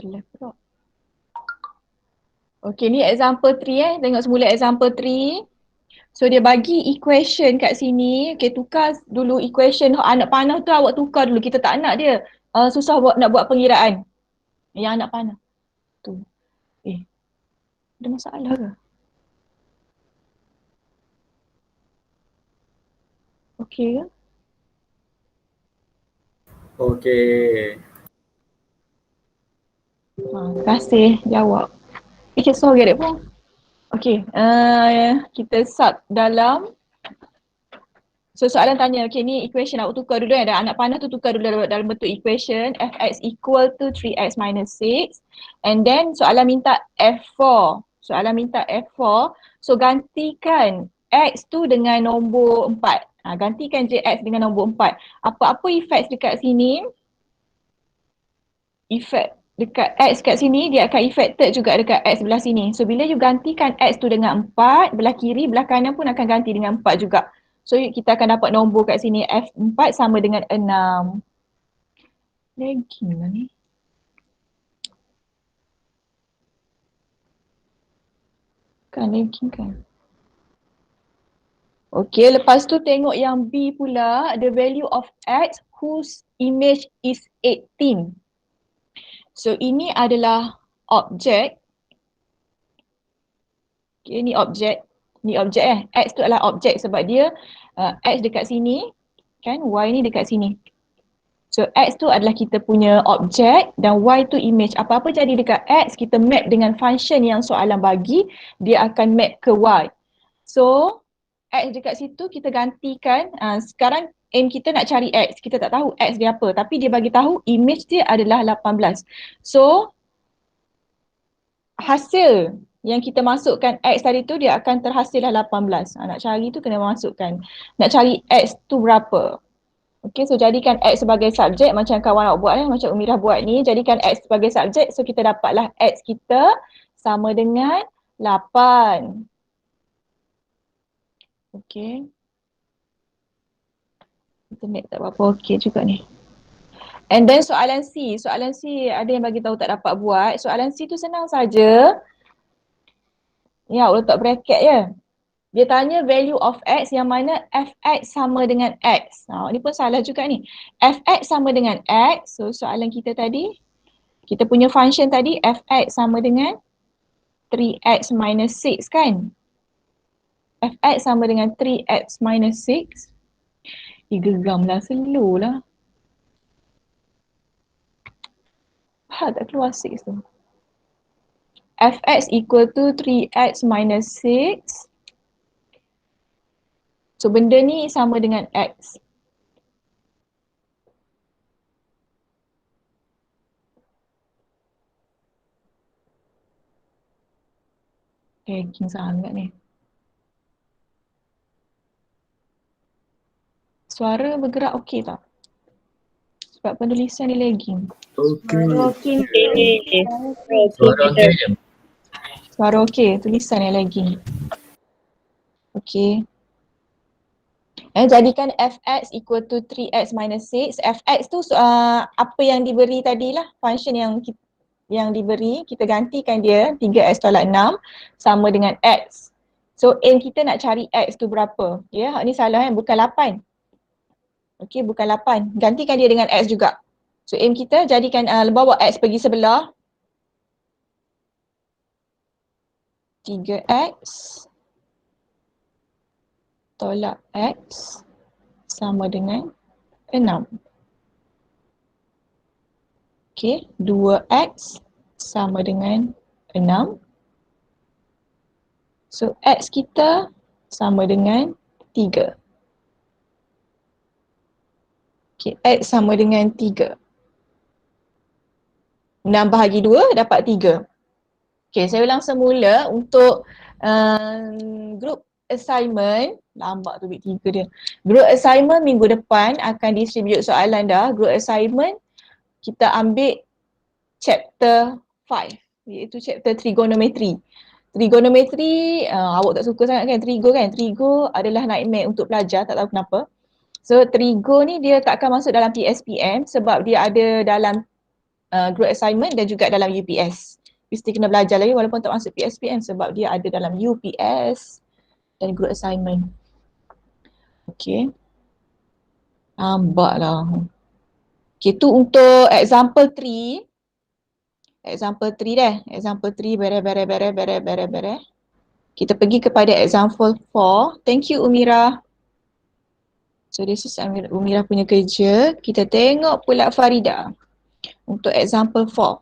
Left pula. Okay, ni example 3 Tengok semula example 3. So dia bagi equation kat sini. Okay, tukar dulu equation anak panah tu awak tukar dulu. Kita tak nak dia susah nak buat pengiraan. Yang anak panah tu. Ada masalah ke? Okay ke? Okey. Terima kasih jawab. Okay, so get it pun. Okay, kita sub dalam. So soalan tanya, okay ni equation awak tukar dulu ada anak panah tu tukar dulu dalam bentuk equation fx equal to 3x minus 6 and then soalan minta f4. Soalan minta f4. So gantikan x tu dengan nombor 4. Gantikan je x dengan nombor 4. Apa-apa effect dekat sini, effect dekat x kat sini dia akan affected juga dekat x sebelah sini. So bila you gantikan x tu dengan 4, belah kiri, belah kanan pun akan ganti dengan 4 juga. So kita akan dapat nombor kat sini F4 sama dengan 6. Lagging lah ni. Kan lagging kan. Okay, lepas tu tengok yang B pula. The value of X whose image is 18. So ini adalah objek. Okay, ni objek. Ni objek X tu adalah objek sebab dia X dekat sini. Kan, Y ni dekat sini. So X tu adalah kita punya objek dan Y tu image. Apa-apa jadi dekat X, kita map dengan function yang soalan bagi, dia akan map ke Y. So X dekat situ kita gantikan, sekarang aim kita nak cari X, kita tak tahu X dia apa, tapi dia bagi tahu image dia adalah 18. So hasil yang kita masukkan X tadi tu dia akan terhasil lah 18. Nak cari tu kena masukkan, nak cari X tu berapa. Okay, so jadikan X sebagai subjek macam kawan awak buat macam Umirah buat ni. Jadikan X sebagai subjek, so kita dapatlah X kita sama dengan 8. Okay. Internet tak apa-apa okay juga ni. And then soalan C. Soalan C ada yang bagi tahu tak dapat buat. Soalan C tu senang saja. Ya, awak letak bracket je. Dia tanya value of X yang mana Fx sama dengan X. Ni pun salah juga ni. Fx sama dengan X. So soalan kita tadi, kita punya function tadi Fx sama dengan 3x minus 6 kan. Fx sama dengan 3x minus 6. Geram lah, slow lah. Tak keluar 6 tu. Fx equal to 3x minus 6. So benda ni sama dengan X. Lagging sangat ni. Suara bergerak okey tak? Sebab penulisan ni lagging. Okey. Suara okey je. Suara okey, tulisan yang lagging. Okey. Jadikan Fx equal to 3x minus 6. Fx tu apa yang diberi tadilah, function yang diberi, kita gantikan dia 3x tolak 6 sama dengan x. So aim kita nak cari x tu berapa. Ya, ni salah bukan 8. Okey, bukan 8. Gantikan dia dengan x juga. So aim kita jadikan bawa x pergi sebelah. 3x tolak x sama dengan 6. Okey, 2x sama dengan 6. So x kita sama dengan 3. Okey, x sama dengan 3. 6 bahagi 2 dapat 3. Okey, saya ulang semula untuk group assignment. Lambat tu bit 3 dia. Group assignment minggu depan akan distribute soalan dah. Group assignment kita ambil chapter 5 iaitu chapter trigonometry. Trigonometry awak tak suka sangat kan trigo kan? Trigo adalah nightmare untuk pelajar, tak tahu kenapa. So Trigo ni dia tak akan masuk dalam PSPM sebab dia ada dalam group assignment dan juga dalam UPS. Mesti kena belajar lagi walaupun tak masuk PSPM sebab dia ada dalam UPS dan group assignment. Okay. Nampak lah. Okay, tu untuk example 3. Example 3 dah. Example 3 bere. Kita pergi kepada example 4. Thank you Umira. So this is Umira punya kerja. Kita tengok pula Farida untuk example 4.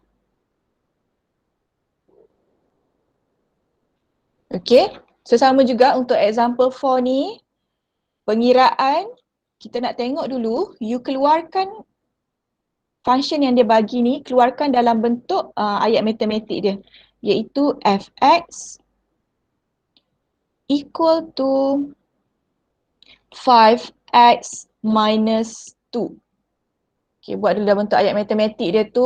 Okay. So sama juga untuk example 4 ni. Pengiraan. Kita nak tengok dulu. You keluarkan function yang dia bagi ni. Keluarkan dalam bentuk ayat matematik dia. Iaitu fx equal to 5x minus 2. Okay, buat dulu dalam bentuk ayat matematik dia tu.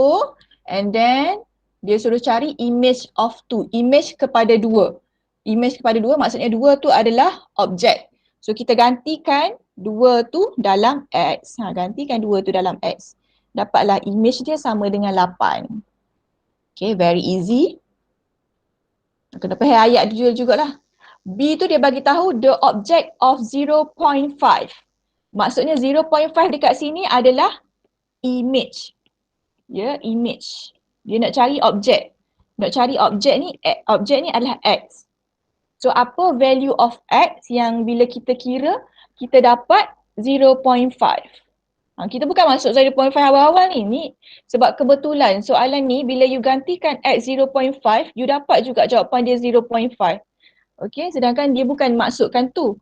And then, dia suruh cari image of 2. Image kepada 2. Image kepada 2 maksudnya 2 tu adalah objek. So, kita gantikan 2 tu dalam X. Gantikan 2 tu dalam X. Dapatlah image dia sama dengan 8. Okay, very easy. Kena faham ayat dia jugalah. B tu dia bagi tahu the object of 0.5. Maksudnya 0.5 dekat sini adalah image. Ya, image. Dia nak cari objek. Nak cari objek ni adalah X. So apa value of X yang bila kita kira, kita dapat 0.5. Kita bukan masuk 0.5 awal-awal ni. Sebab kebetulan soalan ni bila you gantikan X 0.5, you dapat juga jawapan dia 0.5. Okay, sedangkan dia bukan masukkan tu.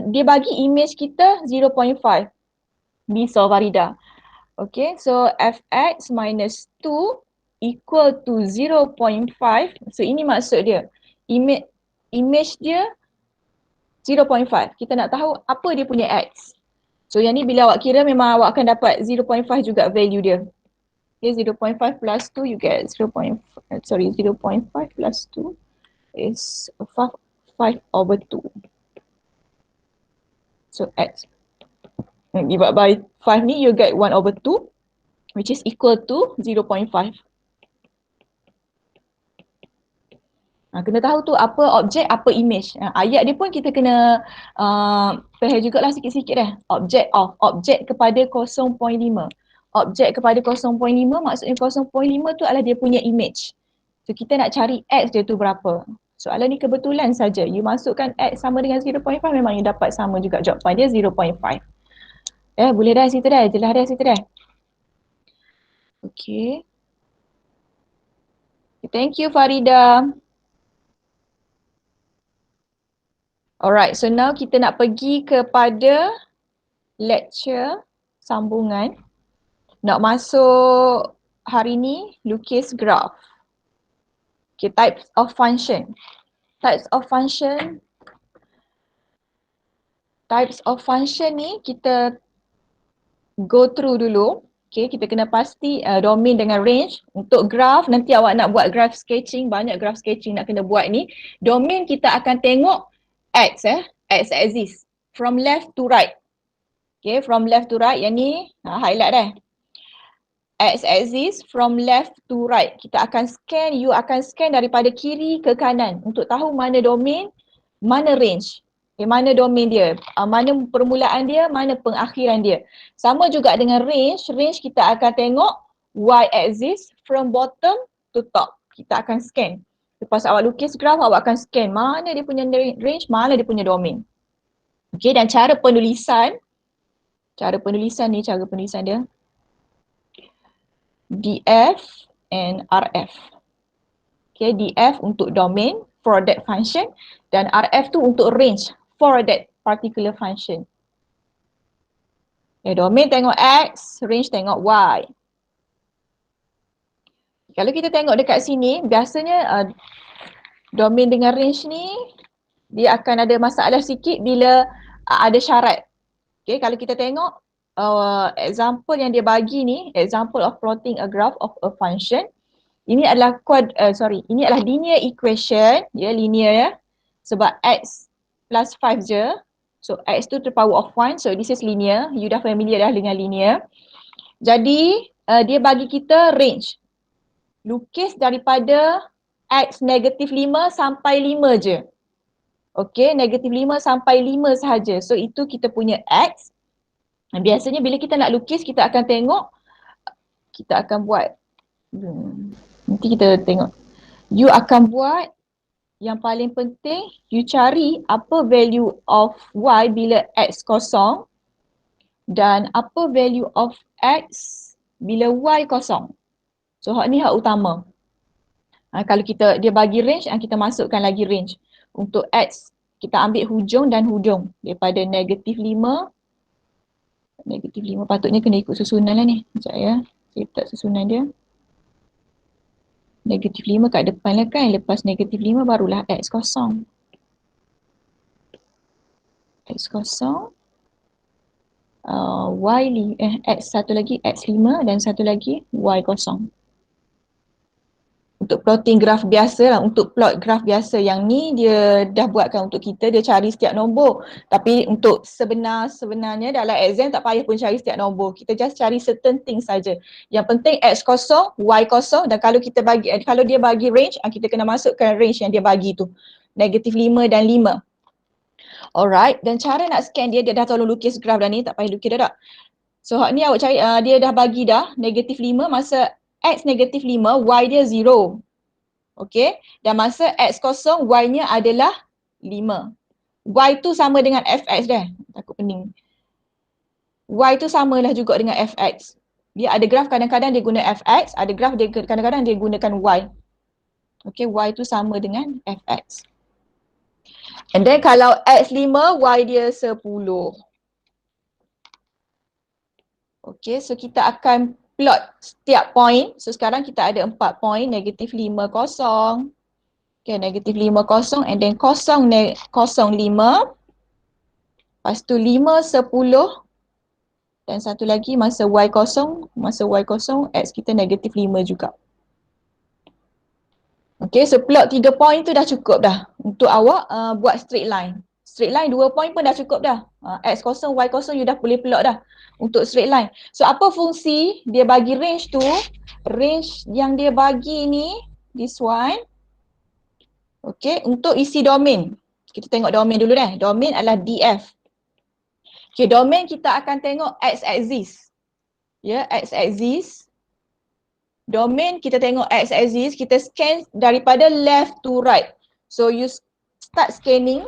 Dia bagi image kita 0.5. Bisa Farida. Okay, so fx minus 2 equal to 0.5. So ini maksud dia. Image dia 0.5. Kita nak tahu apa dia punya x. So yang ni bila awak kira memang awak akan dapat 0.5 juga value dia. Okay, 0.5 plus 2 you get 0.5 plus 2 is 5/2. So x. Divide by 5 ni you get 1/2 which is equal to 0.5. Kena tahu tu apa objek, apa image. Ayat dia pun kita kena faham jugalah sikit-sikit dah. Objek kepada 0.5. Objek kepada 0.5 maksudnya 0.5 tu adalah dia punya image. So kita nak cari X dia tu berapa. Soalan ni kebetulan saja. You masukkan X sama dengan 0.5 memang you dapat sama juga jawapan dia 0.5. Boleh dah situ dah. Jelas dah situ dah. Okay. Thank you Farida. Alright, so now kita nak pergi kepada lecture sambungan. Nak masuk hari ni lukis graf. Okay, types of function. Types of function ni kita go through dulu. Okay, kita kena pasti domain dengan range. Untuk graf, nanti awak nak buat graph sketching, banyak graph sketching nak kena buat ni. Domain kita akan tengok X axis from left to right. Okay, from left to right yang ni highlight dah. X axis from left to right. Kita akan scan, you akan scan daripada kiri ke kanan untuk tahu mana domain, mana range. Okay, mana domain dia, mana permulaan dia, mana pengakhiran dia. Sama juga dengan range, kita akan tengok Y axis from bottom to top. Kita akan scan. Lepas awak lukis graf, awak akan scan mana dia punya range, mana dia punya domain. Okay, dan cara penulisan dia DF and RF. Okay, DF untuk domain for that function dan RF tu untuk range for that particular function. Okay, domain tengok X, range tengok Y. Kalau kita tengok dekat sini, biasanya domain dengan range ni dia akan ada masalah sikit bila ada syarat. Okay, kalau kita tengok example yang dia bagi ni, example of plotting a graph of a function. Ini adalah ini adalah linear equation, ya linear ya. Sebab X plus 5 je. So X tu to the power of 1. So this is linear. You dah familiar dah dengan linear. Jadi dia bagi kita range. Lukis daripada X negatif 5 sampai 5 je. Okay, negatif 5 sampai 5 sahaja. So itu kita punya X. Biasanya bila kita nak lukis, kita akan tengok, kita akan buat, nanti kita tengok. You akan buat, yang paling penting, you cari apa value of Y bila X kosong dan apa value of X bila Y kosong. So hak ni hak utama. Kalau dia bagi range, kita masukkan lagi range. Untuk X, kita ambil hujung dan hujung. Daripada negatif 5, negatif 5 patutnya kena ikut susunan lah ni. Sekejap ya, saya letak susunan dia. Negatif 5 kat depan lah kan, lepas negatif 5 barulah X kosong. X kosong, X satu lagi X5 dan satu lagi Y kosong. Untuk plotting graf biasa lah, untuk plot graf biasa yang ni dia dah buatkan untuk kita, dia cari setiap nombor. Tapi untuk sebenarnya dalam exam tak payah pun cari setiap nombor, kita just cari certain things saja. Yang penting X kosong, Y kosong, dan kalau dia bagi range, kita kena masukkan range yang dia bagi tu. Negatif 5 dan 5. Alright, dan cara nak scan dia dah tolong lukis graf dah ni, tak payah lukis dah tak. So hak ni awak cari, dia dah bagi dah, negatif 5 masa X negatif 5, Y dia 0. Okay, dan masa X kosong, Y-nya adalah 5. Y tu sama dengan Fx dah, takut pening. Y tu samalah juga dengan Fx. Dia ada graf kadang-kadang dia guna Fx, ada graf dia kadang-kadang dia gunakan Y. Okay, Y tu sama dengan Fx. And then kalau X5, Y dia 10. Okay, so kita akan plot setiap point. So sekarang kita ada 4 point, negatif 5, kosong. Okay, negatif 5, kosong, and then kosong 5. Lepas tu 5, 10. Dan satu lagi masa Y kosong, X kita negatif 5 juga. Okay, so plot 3 point tu dah cukup dah untuk awak buat straight line. Straight line 2 point pun dah cukup dah. X kosong, Y kosong you dah boleh plot dah untuk straight line. So apa fungsi dia bagi range tu? Range yang dia bagi ni, this one. Okay, untuk isi domain. Kita tengok domain dulu dah. Domain adalah DF. Okay, domain kita akan tengok X-axis. Ya, X-axis. Domain kita tengok X-axis, kita scan daripada left to right. So you start scanning.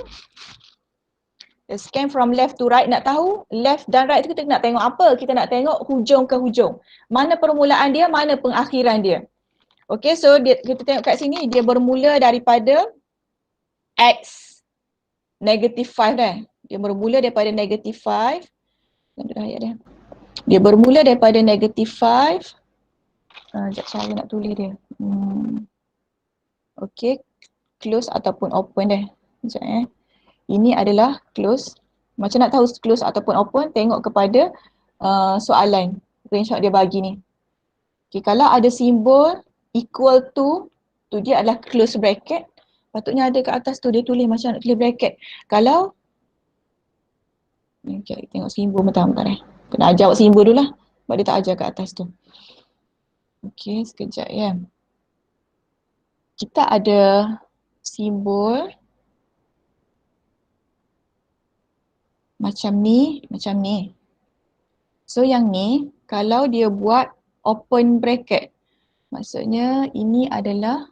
Scan from left to right. Nak tahu left dan right tu kita nak tengok apa? Kita nak tengok hujung ke hujung. Mana permulaan dia, mana pengakhiran dia. Okay, so kita tengok kat sini dia bermula daripada X negatif 5 dah. Dia bermula daripada negatif 5. Dia bermula daripada negatif 5. Sekejap cara nak tulis dia. Okay, close ataupun open dah. Sekejap Ini adalah close. Macam nak tahu close ataupun open, tengok kepada soalan range yang dia bagi ni. Okay, kalau ada simbol equal to, tu dia adalah close bracket. Patutnya ada kat atas tu, dia tulis macam nak tulis bracket. Kalau, okay, tengok simbol bentar-bentar Kena ajar awak simbol dulu lah. Sebab dia tak ajar kat atas tu. Okay, sekejap ya. Kita ada simbol macam ni. So yang ni, kalau dia buat open bracket, maksudnya ini adalah,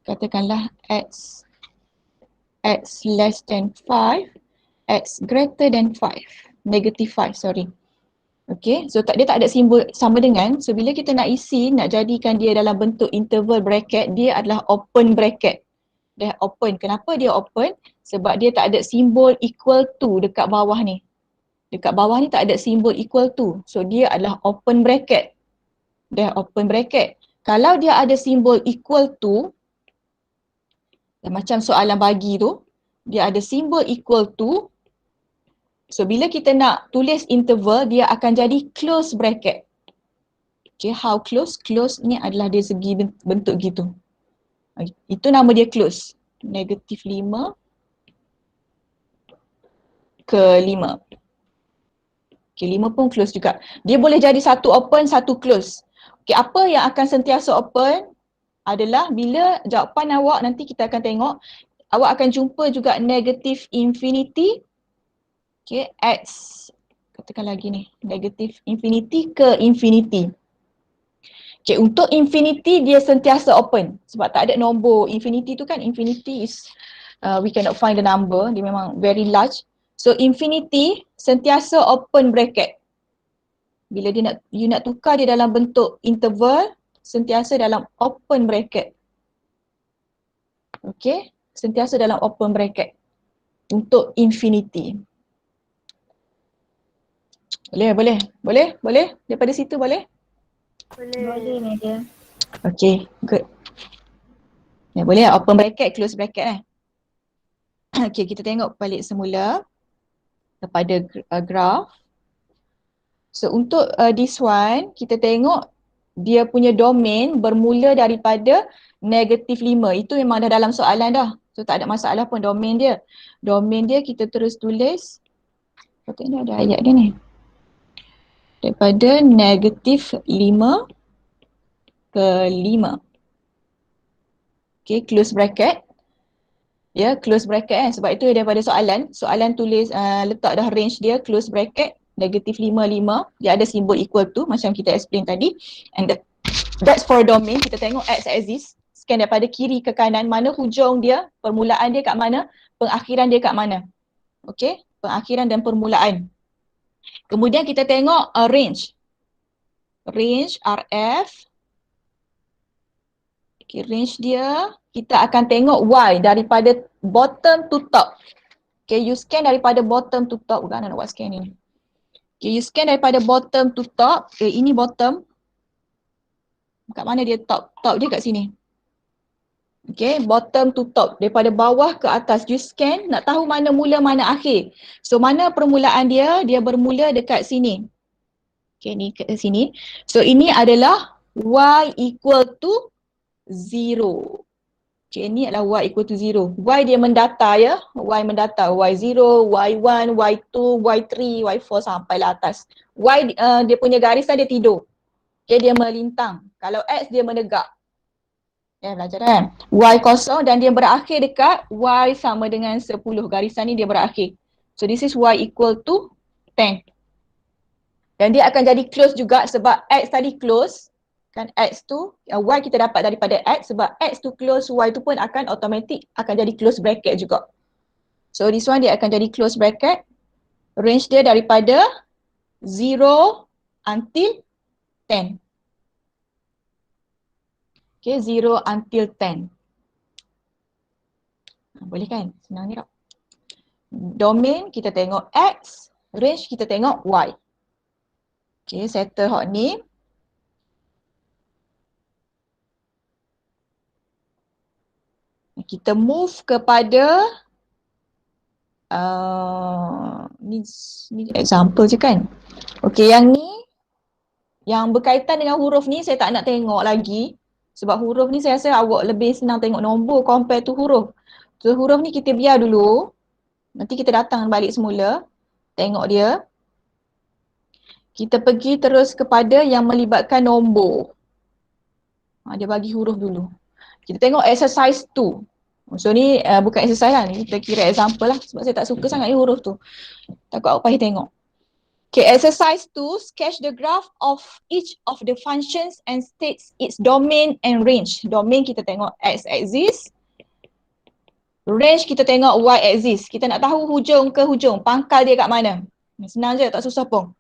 katakanlah X less than 5, X greater than 5, negative 5, sorry. Okay, so dia tak ada simbol sama dengan, so bila kita nak isi, nak jadikan dia dalam bentuk interval bracket, dia adalah open bracket. Dia open. Kenapa dia open? Sebab dia tak ada simbol equal to dekat bawah ni. Dekat bawah ni tak ada simbol equal to. So dia adalah open bracket. Dia open bracket. Kalau dia ada simbol equal to, macam soalan bagi tu, dia ada simbol equal to. So bila kita nak tulis interval, dia akan jadi close bracket. Okay, how close? Close ni adalah dia segi bentuk gitu. Itu nama dia close. Negatif 5. ke 5. Okay, 5 pun close juga. Dia boleh jadi satu open, satu close. Okay, apa yang akan sentiasa open adalah bila jawapan awak nanti kita akan tengok, awak akan jumpa juga negative infinity. Okay, x, katakan lagi ni, negative infinity ke infinity. Okay, untuk infinity dia sentiasa open sebab tak ada nombor infinity tu kan, infinity is we cannot find the number, dia memang very large. So infinity sentiasa open bracket. Bila you nak tukar dia dalam bentuk interval, sentiasa dalam open bracket. Okay, sentiasa dalam open bracket untuk infinity. Boleh? Daripada situ boleh? Boleh, Madam. Okay, good. Ya, boleh open bracket, close bracket . Okay, kita tengok balik semula kepada graph. So untuk this one, kita tengok dia punya domain bermula daripada negatif 5. Itu memang dah dalam soalan dah. So tak ada masalah pun domain dia. Domain dia kita terus tulis. Patutnya ada ayat dia ni. Daripada negatif 5 ke 5. Okay, close bracket. Ya, close bracket sebab itu daripada soalan tulis letak dah range dia close bracket negatif 5, 5. Dia ada simbol equal to macam kita explain tadi. And that's for domain. Kita tengok x axis. Scan daripada kiri ke kanan, mana hujung dia, permulaan dia kat mana, pengakhiran dia kat mana. Okay, pengakhiran dan permulaan. Kemudian kita tengok range. Range RF. Okay, range dia, kita akan tengok Y daripada bottom to top. Okay, you scan daripada bottom to top. Bukan nak buat scan ni. Okay, you scan daripada bottom to top. Okay, ini bottom. Kat mana dia top? Top dia kat sini. Okay, bottom to top. Daripada bawah ke atas. You scan, nak tahu mana mula, mana akhir. So, mana permulaan dia? Dia bermula dekat sini. Okay, ni kat sini. So, ini adalah Y equal to 0. Okay, ni adalah Y equal to 0. Y dia mendata ya. Y mendata. Y0, Y1, Y2, Y3, Y4 sampailah atas. Y dia punya garisan dia tidur. Okay, dia melintang. Kalau X dia menegak. Ya, belajar kan? Y kosong dan dia berakhir dekat Y sama dengan 10. Garisan ni dia berakhir. So this is Y equal to 10. Dan dia akan jadi close juga sebab X tadi close. Kan X tu, Y kita dapat daripada X sebab X tu close, Y tu pun akan automatic akan jadi close bracket juga. So this one dia akan jadi close bracket. Range dia daripada 0 until 10. Okay, 0 until 10. Boleh kan? Senang ni tak? Domain kita tengok X, range kita tengok Y. Okay, settle hot ni. Kita move kepada ni example je kan. Okay, yang ni yang berkaitan dengan huruf ni saya tak nak tengok lagi. Sebab huruf ni saya rasa awak lebih senang tengok nombor compare to huruf. So huruf ni kita biar dulu. Nanti kita datang balik semula. Tengok dia. Kita pergi terus kepada yang melibatkan nombor. Dia bagi huruf dulu. Kita tengok exercise 2. So ni bukan exercise lah, ni kita kira example lah sebab saya tak suka sangat ni huruf tu. Takut awak payah tengok. Okay, exercise 2, sketch the graph of each of the functions and states its domain and range. Domain kita tengok x-axis. Range kita tengok y-axis. Kita nak tahu hujung ke hujung, pangkal dia kat mana. Senang je, tak susah pun.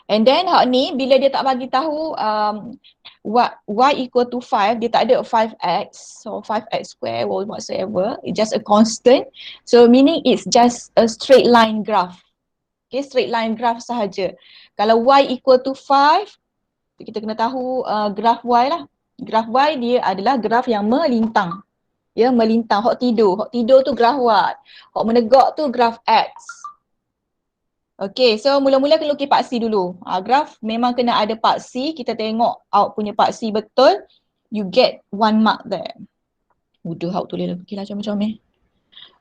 And then hak ni bila dia tak bagi tahu y equal to 5, dia tak ada 5x, so 5x square or whatsoever, it's just a constant. So meaning it's just a straight line graph. Okay, straight line graph sahaja. Kalau y equal to 5, kita kena tahu graph y lah. Graph y dia adalah graph yang melintang. Ya, melintang. Hak tidur. Hak tidur tu graph y. Hak menegak tu graph x. Okay, so mula-mula kena lukis paksi dulu. Graph memang kena ada paksi. Kita tengok awak punya paksi betul. You get 1 mark there. Udah awak tulis lagi lah macam-macam ni.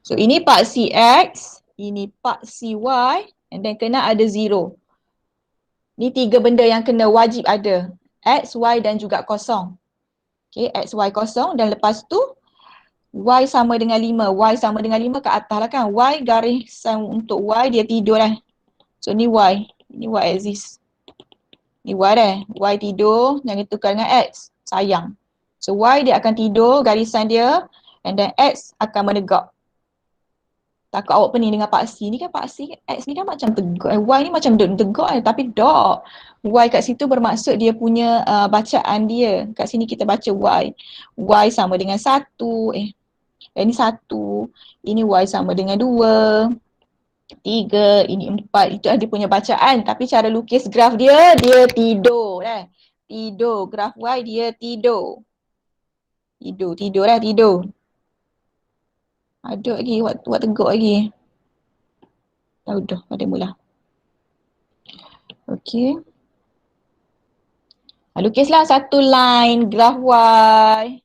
So ini paksi X. ini paksi Y, and then kena ada 0. Ni 3 benda yang kena wajib ada. X, Y dan juga kosong. Okay, X, Y kosong dan lepas tu Y sama dengan 5. Y sama dengan 5 ke atas lah kan. Y garisan untuk Y dia tidur lah. So ni Y. Ni Y exist. Ni Y dah. Y tidur, jangan tukar dengan X. Sayang. So Y dia akan tidur garisan dia and then X akan menegak. Takut awak pening dengan paksi ni kan, paksi X ni kan macam tegak. Y ni macam tegak tapi tak. Y kat situ bermaksud dia punya bacaan dia. Kat sini kita baca Y. Y sama dengan 1. Ini 1. Ini Y sama dengan 2. 3. Ini 4. Itu dia punya bacaan. Tapi cara lukis graf dia tidur. Tidur. Graf Y dia tidur. Tidur lah, tidur. Ada lagi, buat tegak lagi. Dah, pada mula. Okey. Lukislah satu line graf Y.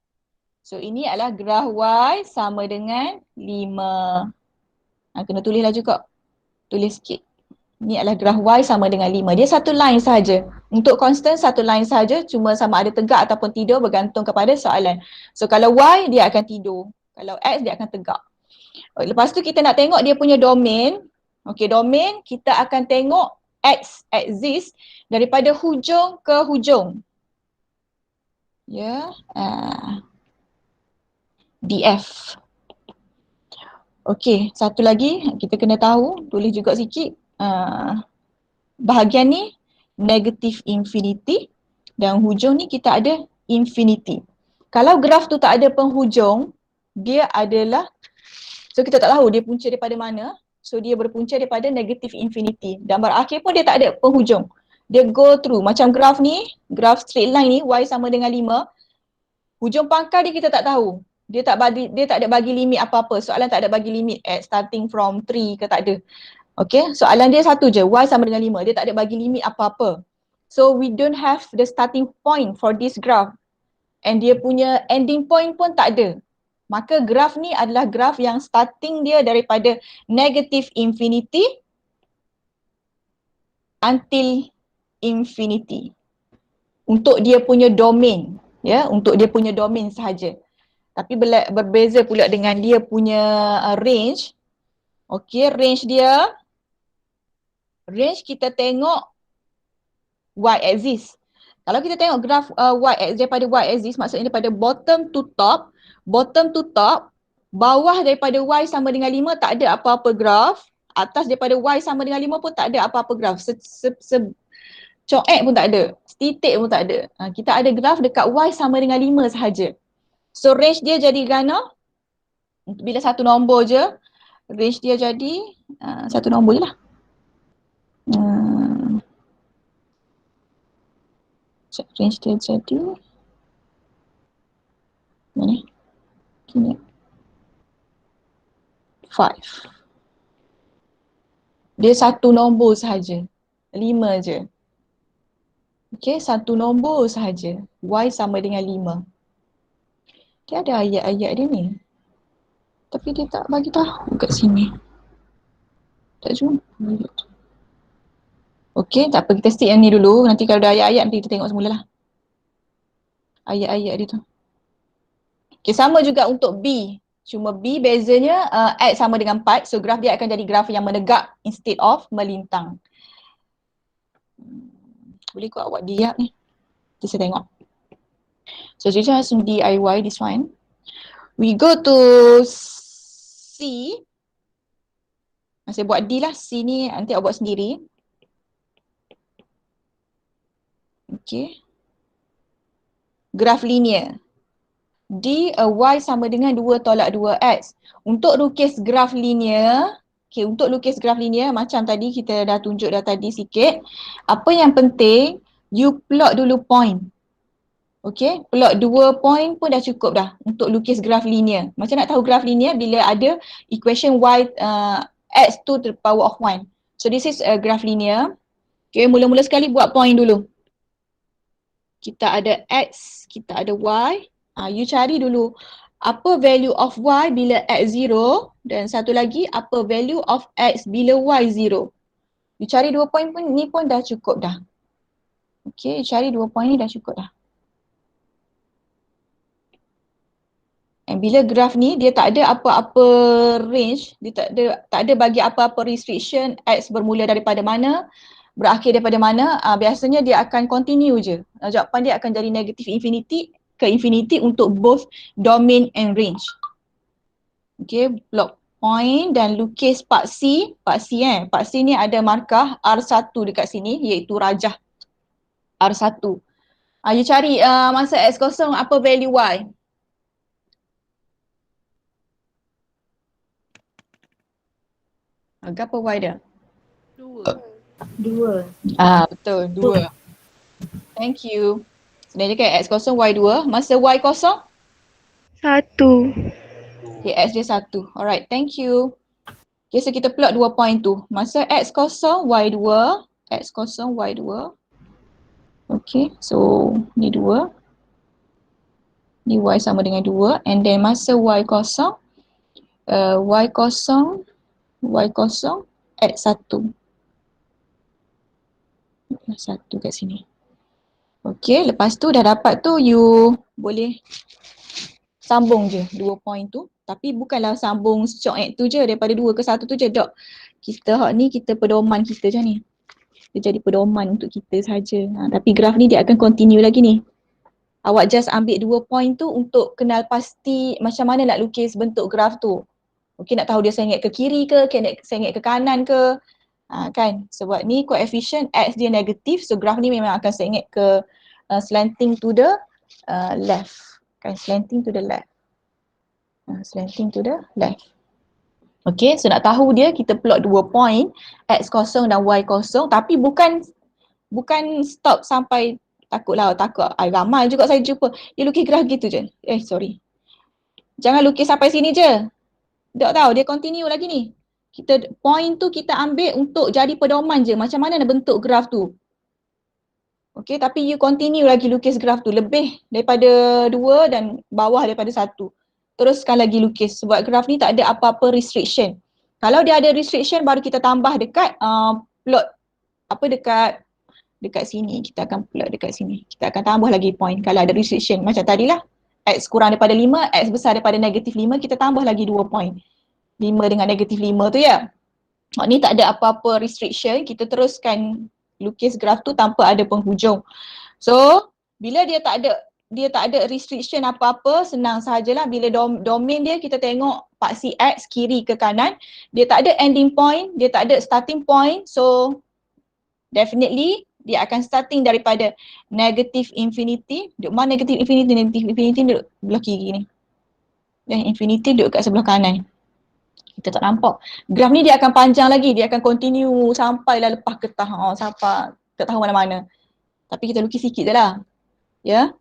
So ini adalah graf Y sama dengan 5. Kena tulislah juga. Tulis sikit. Ini adalah graf Y sama dengan 5. Dia satu line sahaja. Untuk constant satu line sahaja, cuma sama ada tegak ataupun tidur bergantung kepada soalan. So kalau Y dia akan tidur. Kalau X dia akan tegak. Lepas tu kita nak tengok dia punya domain. Okey, domain kita akan tengok X exist daripada hujung ke hujung. Ya. DF. Okey, satu lagi kita kena tahu, tulis juga sikit. Bahagian ni negative infinity dan hujung ni kita ada infinity. Kalau graf tu tak ada penghujung, dia adalah, so kita tak tahu dia punca daripada mana. So dia berpunca daripada negative infinity dan berakhir pun dia tak ada penghujung. Dia go through macam graf ni, graf straight line ni Y sama dengan 5. Hujung pangkal dia kita tak tahu. Dia tak ada bagi limit apa-apa. Soalan tak ada bagi limit at starting from 3 ke tak ada. Okay, soalan dia satu je, Y sama dengan 5. Dia tak ada bagi limit apa-apa. So we don't have the starting point for this graph. And dia punya ending point pun tak ada. Maka graf ni adalah graf yang starting dia daripada negative infinity until infinity. Untuk dia punya domain, ya, untuk dia punya domain sahaja. Tapi berbeza pula dengan dia punya range. Okey, range kita tengok Y axis. Kalau kita tengok graf Y axis daripada Y axis, maksudnya daripada bottom to top, bawah daripada Y sama dengan 5 tak ada apa-apa graf, atas daripada Y sama dengan 5 pun tak ada apa-apa graf. Coek pun tak ada, setitik pun tak ada. Kita ada graf dekat Y sama dengan 5 sahaja. So range dia jadi gana, bila satu nombor je, range dia jadi satu nombor je lah. Range dia jadi mana? Kini 5. Dia satu nombor sahaja. 5 je. Okey, satu nombor sahaja. Y sama dengan 5. Dia ada ayat-ayat dia ni. Tapi dia tak bagi tahu kat sini. Tak jumpa. Okey, tak apa, kita stick yang ni dulu. Nanti kalau ada ayat-ayat nanti kita tengok semula lah. Ayat-ayat dia tu. Okey, sama juga untuk B. Cuma B bezanya X sama dengan 4. So graf dia akan jadi graf yang menegak instead of melintang. Boleh kot awak diap ni. Kita saya tengok. So just DIY this one. We go to C. Saya buat D lah. C ni nanti awak buat sendiri. Okay. Graf linear. D, Y sama dengan 2 tolak 2X. Untuk lukis graf linear, okay, untuk lukis graf linear macam tadi kita dah tunjuk dah tadi sikit. Apa yang penting, you plot dulu point. Okay, plot 2 point pun dah cukup dah untuk lukis graf linear. Macam nak tahu graf linear bila ada equation Y X to the power of 1. So this is a graph linear. Okay, mula-mula sekali buat point dulu. Kita ada X, kita ada Y. You cari dulu Apa value of y bila x 0 dan satu lagi apa value of x bila y 0. You cari 2 point pun ni pun dah cukup dah. Okay, you cari 2 point ni dah cukup dah. And bila graf ni dia tak ada apa-apa range, dia tak ada bagi apa-apa restriction x bermula daripada mana, berakhir daripada mana, biasanya dia akan continue je. Jawapan dia akan jadi negative infinity ke infinity untuk both domain and range. Okay, plot point dan lukis part C. Part C ni ada markah R1 dekat sini iaitu rajah R1. You cari masa x kosong apa value y. Berapa y dia? 2. Betul, 2. Thank you. Sebenarnya kan x kosong y 2. Masa y kosong? 1. Okay, x dia 1. Alright, thank you. Okay, so kita plot 2 point tu. Masa x kosong y 2. X kosong y 2. Okay, so ni 2. Ni y sama dengan 2. And then masa y kosong. Y kosong x 1. 1 kat sini. Okay, lepas tu dah dapat tu you boleh sambung je 2 point tu. Tapi bukanlah sambung secok X tu je daripada 2 ke 1 tu je. Dok, kita ni kita pedoman kita je ni. Dia jadi pedoman untuk kita saja. Tapi graf ni dia akan continue lagi ni. Awak just ambil 2 point tu untuk kenal pasti macam mana nak lukis bentuk graf tu. Okay, nak tahu dia sengit ke kiri ke, sengit ke kanan ke. Kan, sebab ni koefisien x dia negatif, so graf ni memang akan sengit ke slanting to the left. Kan, slanting to the left. Slanting to the left. Okay, so nak tahu dia kita plot 2 point x kosong dan y kosong, tapi bukan stop sampai takut ramai juga saya jumpa dia lukis graf gitu je. Sorry. Jangan lukis sampai sini je. Tak tahu dia continue lagi ni. Point tu kita ambil untuk jadi pedoman je macam mana nak bentuk graf tu. Okay, tapi you continue lagi lukis graf tu lebih daripada 2 dan bawah daripada 1. Teruskan lagi lukis sebab graf ni tak ada apa-apa restriction. Kalau dia ada restriction baru kita tambah dekat plot dekat sini. Kita akan plot dekat sini. Kita akan tambah lagi point kalau ada restriction. Macam tadilah x kurang daripada 5, x besar daripada negatif 5, kita tambah lagi 2 point. 5 dengan negatif 5 tu ya. Ni tak ada apa-apa restriction, kita teruskan lukis graf tu tanpa ada penghujung. So, bila dia tak ada restriction apa-apa, senang sahajalah bila domain dia kita tengok paksi x kiri ke kanan, dia tak ada ending point, dia tak ada starting point. So, definitely dia akan starting daripada negative infinity. Duduk mana negative infinity? Negative infinity duduk belah kiri ni. Dan infinity duduk kat sebelah kanan. Kita tak nampak. Graf ni dia akan panjang lagi. Dia akan continue sampailah lepas getah. Sampai tak tahu mana-mana. Tapi kita lukis sikit je lah. Ya.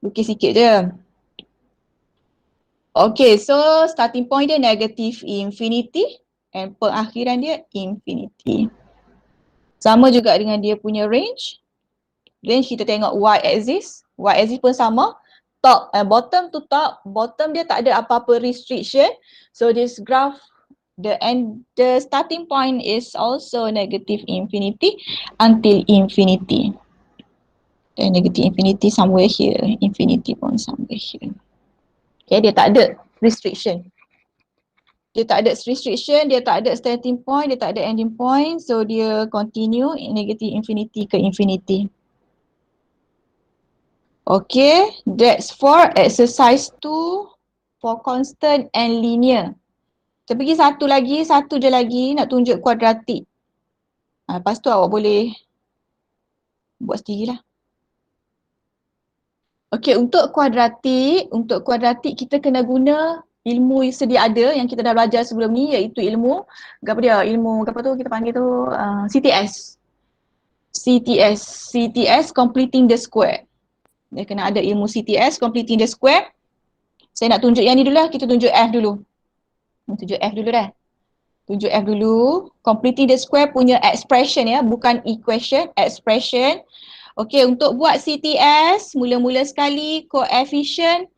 Lukis sikit je. Okay, so starting point dia negative infinity. And perakhiran dia infinity. Sama juga dengan dia punya range. Range kita tengok y-axis. Y-axis pun sama. Bottom to top. Bottom dia tak ada apa-apa restriction. So this graph, the starting point is also negative infinity until infinity. Then negative infinity somewhere here. Infinity pun somewhere here. Okay, dia tak ada restriction. Dia tak ada restriction, dia tak ada starting point, dia tak ada ending point. So dia continue negative infinity ke infinity. Okay, that's for exercise 2 for constant and linear. Kita pergi satu je lagi nak tunjuk kuadratik. Lepas tu awak boleh buat sendirilah. Okay, untuk kuadratik kita kena guna ilmu sedia ada yang kita dah belajar sebelum ni, iaitu ilmu kita panggil tu CTS. CTS completing the square. Dia kena ada ilmu CTS completing the square. Saya nak tunjuk yang ni dulu lah, kita tunjuk F dulu. Tunjuk F dulu dah. Tunjuk F dulu. Completing the square punya expression ya, bukan equation, expression. Okey, untuk buat CTS, mula-mula sekali koefisien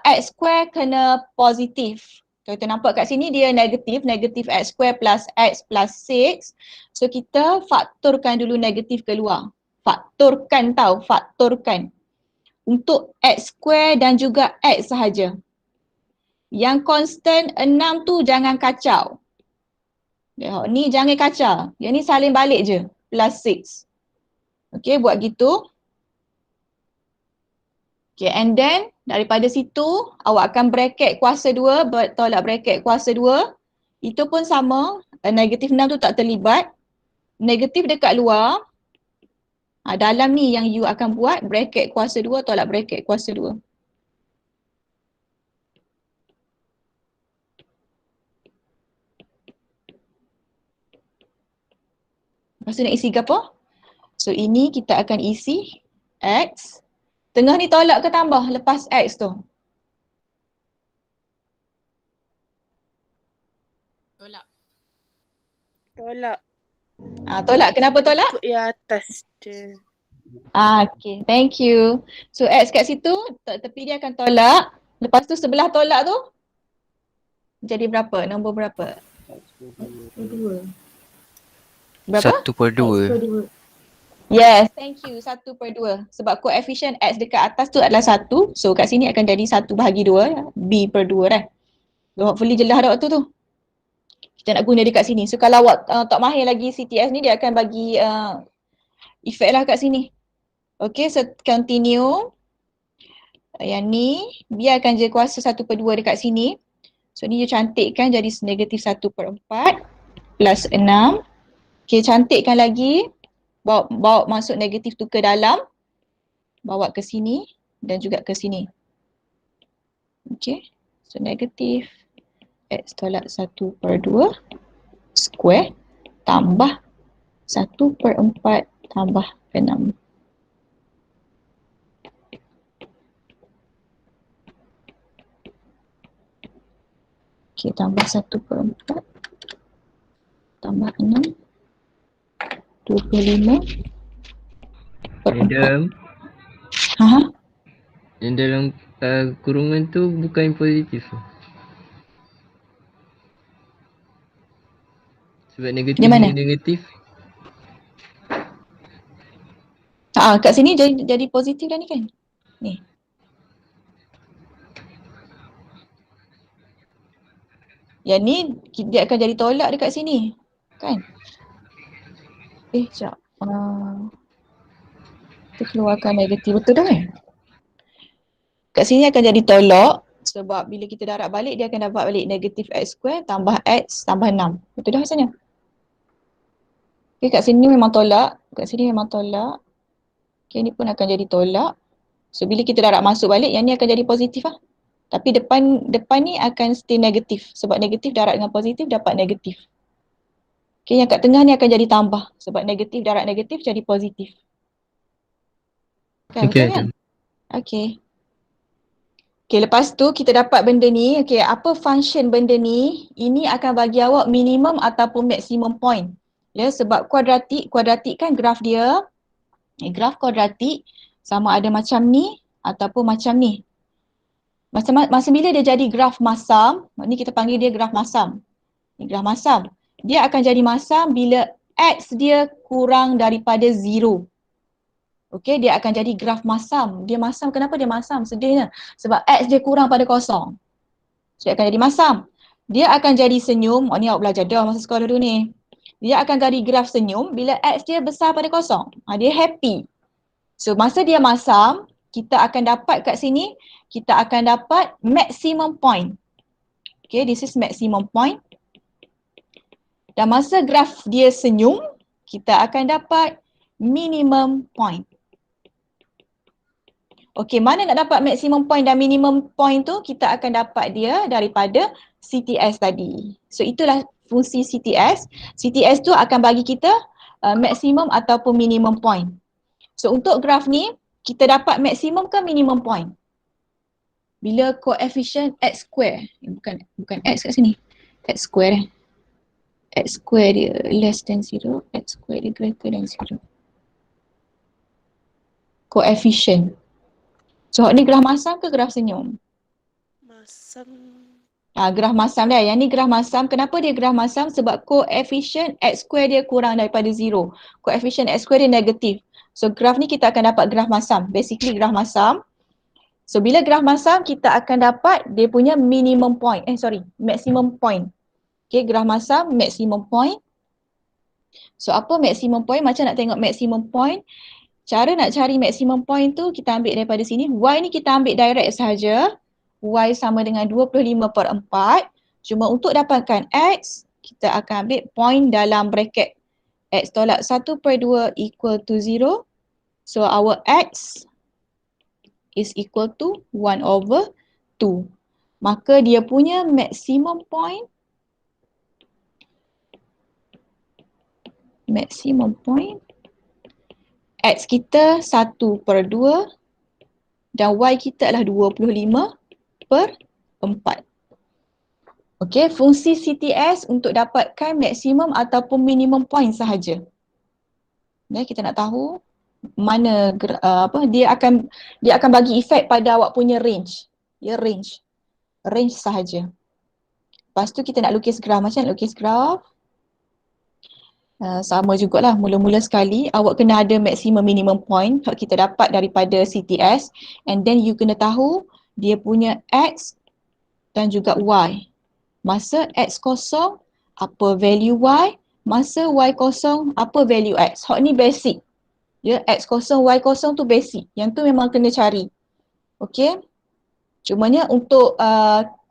X square kena positif. Kalau kita nampak kat sini dia negatif, negatif X square plus X plus 6. So kita faktorkan dulu negatif keluar. Faktorkan tau, faktorkan. Untuk X square dan juga X sahaja. Yang constant 6 tu jangan kacau. Tengok ni jangan kacau. Yang ni salin balik je. Plus 6. Okay, buat gitu. Okay, and then daripada situ awak akan bracket kuasa 2, tolak bracket kuasa 2. Itu pun sama, negatif 6 tu tak terlibat. Negatif dekat luar. Dalam ni yang you akan buat bracket kuasa 2 tolak bracket kuasa 2. Lepas tu nak isi ke apa? So ini kita akan isi X. Tengah ni tolak ke tambah lepas X tu? Tolak. Tolak. Kenapa tolak? Ikut yang atas je. Okay. Thank you. So X kat situ, tepi dia akan tolak. Lepas tu sebelah tolak tu jadi berapa? Nombor berapa? 2. Berapa? 1/2. Yes, thank you. 1/2. Sebab koefisien X dekat atas tu adalah 1. So kat sini akan jadi 1/2. B/2 dah. So, hopefully jelas dah waktu tu. Kita nak guna dekat sini. So kalau awak tak mahir lagi CTS ni, dia akan bagi efek lah kat sini. Okay, so continue. Yang ni, biarkan je kuasa 1/2 dekat sini. So ni you cantikkan jadi negatif 1/4 plus 6. Okay, cantikkan lagi. Bawa masuk negatif tu ke dalam. Bawa ke sini dan juga ke sini. Okay, so negatif X tolak 1/2 square tambah 1/4 tambah 6. Okay, tambah 1/4 tambah 6. 25 per 4. Madam, Ha? yang dalam kurungan tu bukan positif. Sebab negatif Di mana? ni negatif. Kat sini jadi positif dah ni kan? Ni. Yang ni dia akan jadi tolak dekat sini. Kan? Sekejap. Kita keluarkan negatif. Betul dah kan? Kat sini akan jadi tolak. Sebab bila kita darab balik, dia akan dapat balik negatif X square tambah X tambah 6. Betul dah rasanya? Okay, kat sini memang tolak. Kat sini memang tolak. Okay, ni pun akan jadi tolak. So, bila kita darab masuk balik, yang ni akan jadi positif lah. Tapi depan ni akan still negatif. Sebab negatif darab dengan positif dapat negatif. Okay, yang kat tengah ni akan jadi tambah. Sebab negatif darab negatif jadi positif. Kan, betul kan? Okay. Okay, lepas tu kita dapat benda ni. Okay, apa function benda ni? Ini akan bagi awak minimum ataupun maksimum point. Ya, sebab kuadratik kan graf dia. Graf kuadratik sama ada macam ni ataupun macam ni. Masa bila dia jadi graf masam, ni kita panggil dia graf masam. Ni graf masam. Dia akan jadi masam bila X dia kurang daripada 0. Okey, dia akan jadi graf masam. Dia masam, kenapa dia masam? Sedihnya. Sebab X dia kurang pada kosong. So, dia akan jadi masam. Dia akan jadi senyum. Ni awak belajar dah masa sekolah dulu ni. Dia akan jadi graf senyum bila X dia besar pada kosong. Dia happy. So, masa dia masam, kita akan dapat kat sini, kita akan dapat maximum point. Okay, this is maximum point. Dan masa graf dia senyum, kita akan dapat minimum point. Okay, mana nak dapat maximum point dan minimum point tu, kita akan dapat dia daripada CTS tadi. So, itulah fungsi CTS. CTS tu akan bagi kita maximum ataupun minimum point. So, untuk graf ni, kita dapat maximum ke minimum point? Bila koefisien X square, bukan X kat sini, X square X square dia less than 0, X square dia greater than 0. Koefisien. So, ni graf masam ke graf senyum? masam. Graf masam dia. Yang ni graf masam. Kenapa dia graf masam? Sebab koefisien X square dia kurang daripada 0. Koefisien X square dia negatif. So graf ni kita akan dapat graf masam. Basically graf masam. So bila graf masam kita akan dapat dia punya minimum point. Maximum point. Okay, graf masam maximum point. So apa maximum point? Macam nak tengok maximum point. Cara nak cari maximum point tu kita ambil daripada sini. Y ni kita ambil direct sahaja. Y sama dengan 25/4. Cuma untuk dapatkan X, kita akan ambil point dalam bracket. X tolak 1/2 equal to 0. So our X is equal to 1/2. Maka dia punya maximum point X kita 1/2 dan Y kita adalah 25/4. Okey, fungsi CTS untuk dapatkan maksimum ataupun minimum point sahaja. Kita nak tahu mana dia akan bagi efek pada awak punya range. Ya, range sahaja. Lepas tu kita nak lukis graf. Macam nak lukis graf? Sama jugalah, mula-mula sekali awak kena ada maximum minimum point yang kita dapat daripada CTS, and then you kena tahu dia punya X dan juga Y. Masa X kosong apa value Y, masa Y kosong apa value X. Hak ni basic. Ya, X kosong Y kosong tu basic. Yang tu memang kena cari. Okey. Cumanya untuk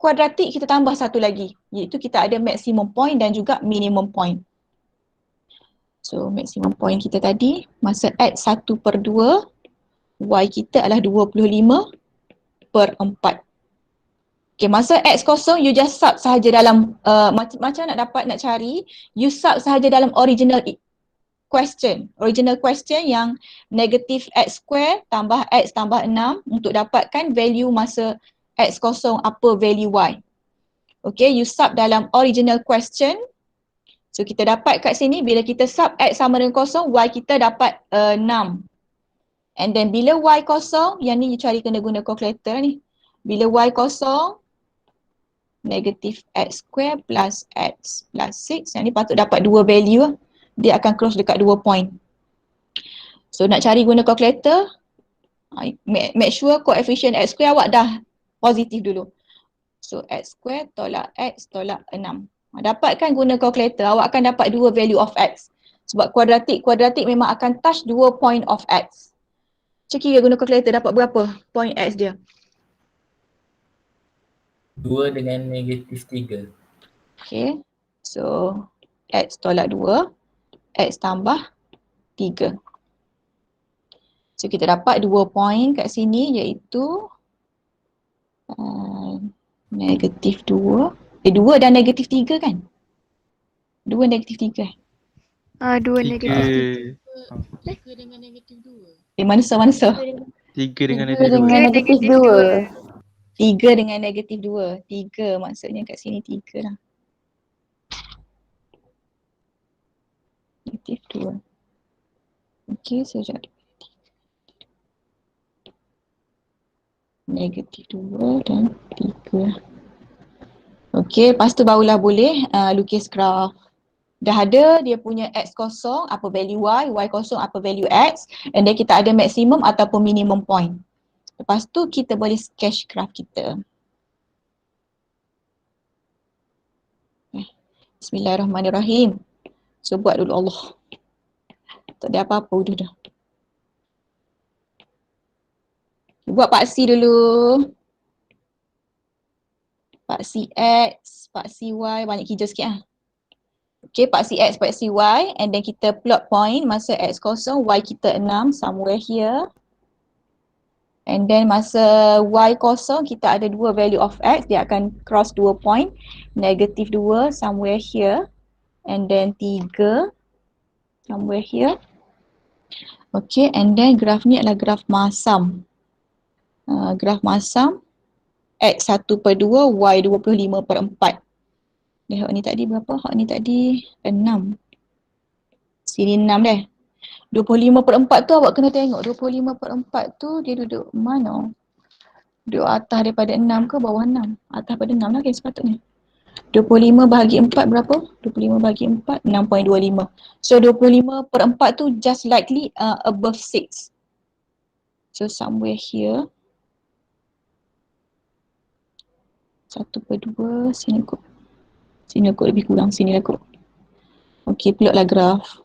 kuadratik kita tambah satu lagi, iaitu kita ada maximum point dan juga minimum point. So maximum point kita tadi, masa X 1/2, Y kita adalah 25/4. Okay, masa X kosong, you just sub sahaja dalam, macam nak cari, you sub sahaja dalam original question yang negatif X square tambah X tambah 6 untuk dapatkan value masa X kosong apa value Y. Okay, you sub dalam original question. So kita dapat kat sini bila kita sub X sama dengan kosong, Y kita dapat 6. And then bila Y kosong, yang ni you cari kena guna calculator ni. Bila Y kosong, negatif X square plus X plus 6. Yang ni patut dapat 2 value. Dia akan close dekat 2 point. So nak cari guna calculator, make sure koefisien X square awak dah positif dulu. So X square tolak X tolak 6. Dapatkan guna calculator, awak akan dapat 2 value of X. Sebab kuadratik memang akan touch 2 point of X. Cek kira guna calculator dapat berapa point X dia? 2 dengan negatif 3. Okay. So X tolak 2, X tambah 3. So kita dapat 2 point kat sini iaitu negatif 2. 2 dan negatif 3 kan? 2 negatif 3. 2 negatif 3 3 dengan negatif 2. Mana so? 3 dengan Tiga dengan negatif negatif 2. 3 dengan negatif 2. 3 maksudnya kat sini 3 lah. Negatif 2. Okey, sekejap. Negatif 2 dan 3. Okey, lepas tu barulah boleh lukis graf. Dah ada dia punya X kosong apa value Y, Y kosong apa value X, and then kita ada maksimum ataupun minimum point. Lepas tu kita boleh sketch graf kita. Bismillahirrahmanirrahim. So buat dulu Allah. Tak ada apa-apa dah. Buat paksi dulu. Paksi X, paksi Y, banyak hijau sikit lah. Okay, paksi X, paksi Y, and then kita plot point masa X kosong, Y kita 6, somewhere here. And then masa Y kosong, kita ada 2 value of X, dia akan cross 2 point. Negatif 2, somewhere here. And then 3, somewhere here. Okay, and then graf ni adalah graf masam. Graf masam. X 1/2, Y 25/4. Hak ni tadi berapa? Hak ni tadi 6. Sini 6 dah. 25/4 tu awak kena tengok. 25/4 tu dia duduk mana? Duduk atas daripada 6 ke bawah 6? Atas pada 6 lah kan sepatutnya. 25 bahagi 4 berapa? 25 bahagi 4, 6.25. So 25/4 tu just likely above 6. So somewhere here. 1/2, sini kot. Sini kot lebih kurang, sini lah kot. Okay, plotlah graf.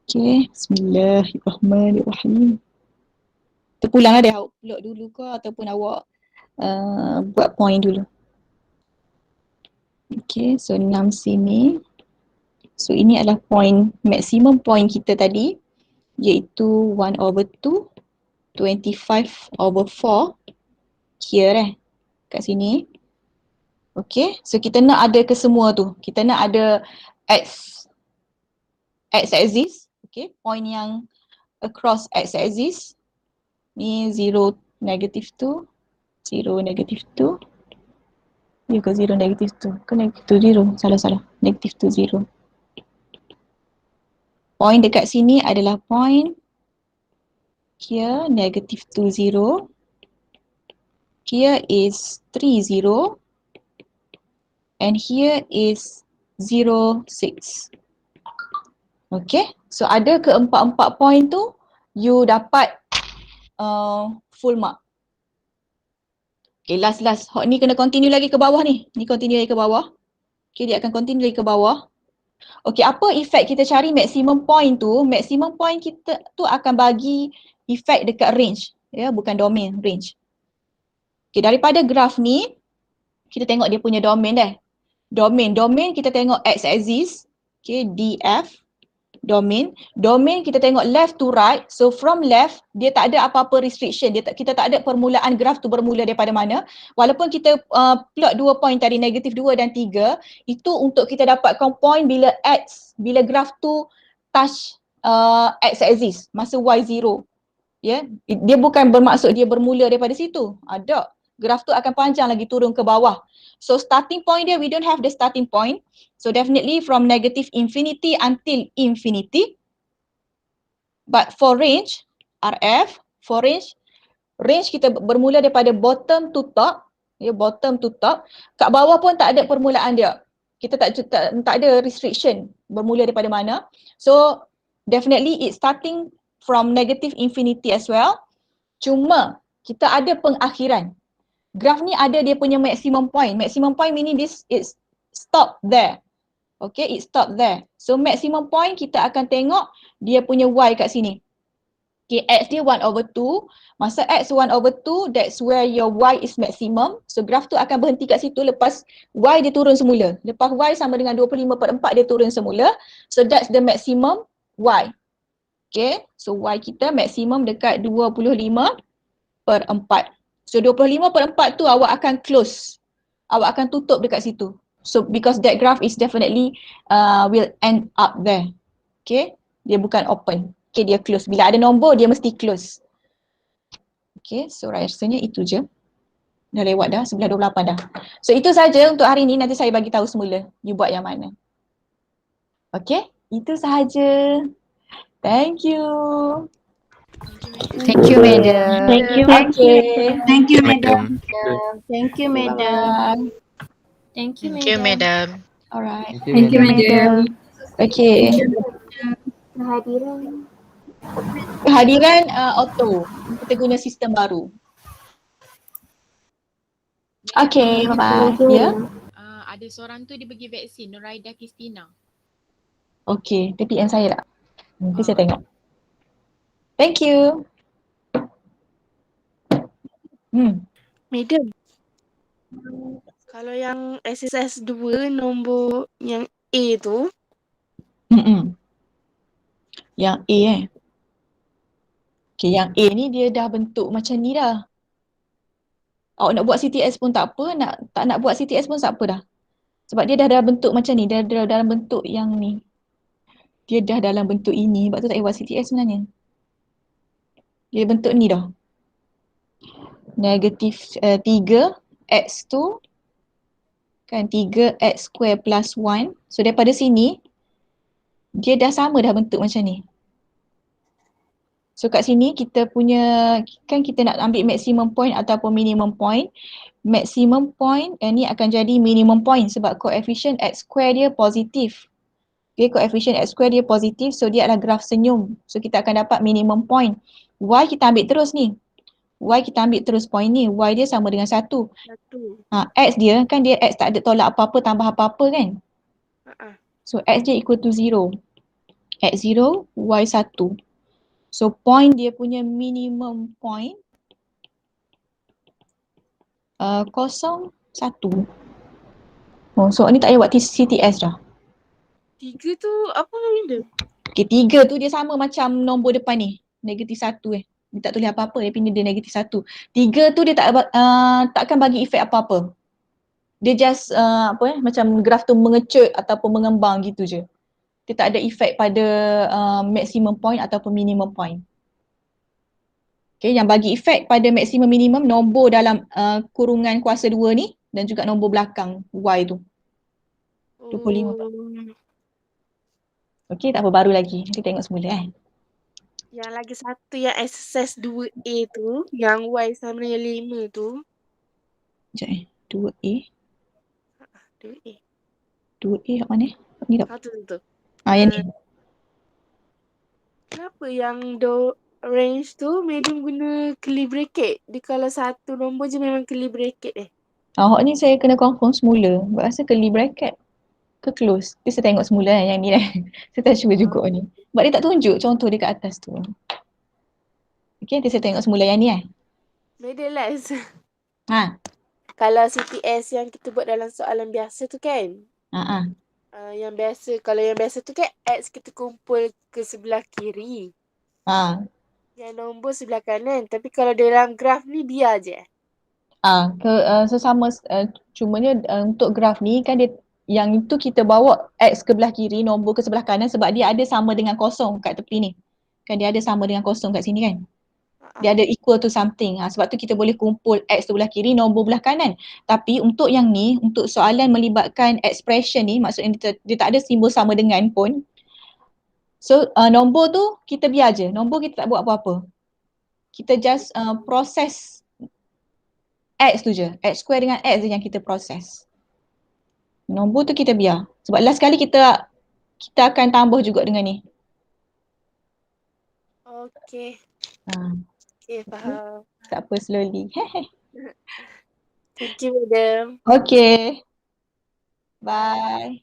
Okay, bismillahirrahmanirrahim. Terpulanglah dia, awak plot dulu ke ataupun awak buat point dulu. Okay, so 6 sini. So ini adalah point, maksimum point kita tadi, iaitu 1/2, 25/4 here kat sini. Okay, so kita nak ada ke semua tu. Kita nak ada x axis, okay, point yang across x axis. Ni 0, -2, 0, -2. Ya ke 0, -2? Ke -2, 0? Salah. -2, 0. Point dekat sini adalah point here, -2, 0. Here is 3, 0. And here is 0, 6. Okay, so ada ke empat-empat point tu, you dapat full mark. Okay, last. Hot ni kena continue lagi ke bawah ni. Ni continue lagi ke bawah. Okay, dia akan continue lagi ke bawah. Okay, apa efek kita cari maximum point tu? Maximum point kita tu akan bagi efek dekat range. Ya, bukan domain, range. Okay, daripada graf ni, kita tengok dia punya domain dah. Domain kita tengok x-axis. Okay, DF. Domain kita tengok left to right. So from left, dia tak ada apa-apa restriction. Kita tak ada permulaan graf tu bermula daripada mana. Walaupun kita plot 2 point tadi, -2 dan 3, itu untuk kita dapatkan point bila graf tu touch x-axis, masa y0. Ya, dia bukan bermaksud dia bermula daripada situ. Ada. Graf tu akan panjang lagi turun ke bawah. So starting point dia, we don't have the starting point. So definitely from -infinity until infinity. But for range, RF, for range kita bermula daripada bottom to top. Ya, bottom to top. Kat bawah pun tak ada permulaan dia. Kita tak ada restriction bermula daripada mana. So definitely it's starting from -infinity as well. Cuma kita ada pengakhiran. Graf ni ada dia punya maximum point. Maximum point meaning this is stop there. Okay, it stop there. So maximum point kita akan tengok dia punya y kat sini. Okay, x dia 1/2. Masa x 1/2, that's where your y is maximum. So graf tu akan berhenti kat situ lepas y dia turun semula. Lepas y sama dengan 25/4 dia turun semula. So that's the maximum y. Okay, so y kita maximum dekat 25/4. So 25/4 tu awak akan close. Awak akan tutup dekat situ. So because that graph is definitely will end up there. Okay, dia bukan open. Okay, dia close. Bila ada nombor dia mesti close. Okay, so rasanya itu je. Dah lewat dah, 11.28 dah. So itu saja untuk hari ni, nanti saya bagi tahu semula you buat yang mana. Okay, itu sahaja. Thank you. Thank you, madam. Thank you. Okay. Thank you, Madam. Thank you, madam. Thank you, Thank you, madam. Alright. Thank you, madam. Okay. Kehadiran auto. Kita guna sistem baru. Okay, bye-bye. Ya. Ada seorang tu dia bagi vaksin, Nuraida Kristina. Okay, dia PM saya tak? Nanti saya tengok. Thank you. Madam, kalau yang SSS 2 nombor yang A tu, Yang A Okay, yang A ni dia dah bentuk macam ni dah. Awak nak buat CTS pun tak apa, tak nak buat CTS pun tak apa dah. Sebab dia dah bentuk macam ni, dia dah dalam bentuk yang ni. Dia dah dalam bentuk ini, sebab tu tak payah buat CTS sebenarnya. Dia bentuk ni dah. -3 x tu kan 3x square plus 1. So daripada sini dia dah sama dah bentuk macam ni. So kat sini kita punya, kan kita nak ambil maximum point ataupun minimum point. Maximum point ni akan jadi minimum point sebab coefficient x square dia positif. Okay, coefficient x square dia positif, so dia adalah graf senyum. So kita akan dapat minimum point. Y kita ambil terus ni. Y kita ambil terus point ni. Y dia sama dengan 1. 1. X dia kan dia X tak ada tolak apa-apa tambah apa-apa kan. So X dia equal to 0. X0, Y1. So point dia punya minimum point 0, 1. Oh, so ni tak payah buat CTS dah. 3 tu apa benda? Okay, 3 tu dia sama macam nombor depan ni. -1 Dia tak tulis apa-apa, dia pindah dia -1. 3 tu dia takkan bagi efek apa-apa. Dia just macam graf tu mengecut ataupun mengembang gitu je. Dia tak ada efek pada maximum point ataupun minimum point. Okay, yang bagi efek pada maksimum minimum nombor dalam kurungan kuasa 2 ni dan juga nombor belakang Y tu. 25. Okay, tak apa, baru lagi. Kita tengok semula Yang lagi satu yang exercise 2A tu, yang Y sama dengan 5 tu. Sekejap 2A. 2A. 2A kat mana? Ni tak? Satu tu. Yang ni. Kenapa yang range tu medium guna curly bracket? Dia kalau satu nombor je memang curly bracket Awak ni saya kena confirm semula. Rasa curly bracket ke close? Dia saya tengok semula yang ni saya tak cuba juga ni. Sebab dia tak tunjuk contoh dia kat atas tu. Okay, nanti saya tengok semula yang ni Beda lah. Kalau CTS yang kita buat dalam soalan biasa tu kan. Yang biasa, kalau yang biasa tu kan X kita kumpul ke sebelah kiri. Yang nombor sebelah kanan. Tapi kalau dalam graf ni biar je. Sesama, cumanya untuk graf ni kan dia yang itu kita bawa X ke belah kiri, nombor ke sebelah kanan sebab dia ada sama dengan kosong kat tepi ni. Kan dia ada sama dengan kosong kat sini kan. Dia ada equal to something. Sebab tu kita boleh kumpul X sebelah kiri, nombor belah kanan. Tapi untuk yang ni, untuk soalan melibatkan expression ni, maksudnya dia tak ada simbol sama dengan pun. So nombor tu kita biar je. Nombor kita tak buat apa-apa. Kita just proses X tu je. X square dengan X je yang kita proses. Nombor tu kita biar. Sebab last kali kita akan tambah juga dengan ni. Okay. Okay, faham. Tak apa, slowly. Thank you, madam. Okay. Bye.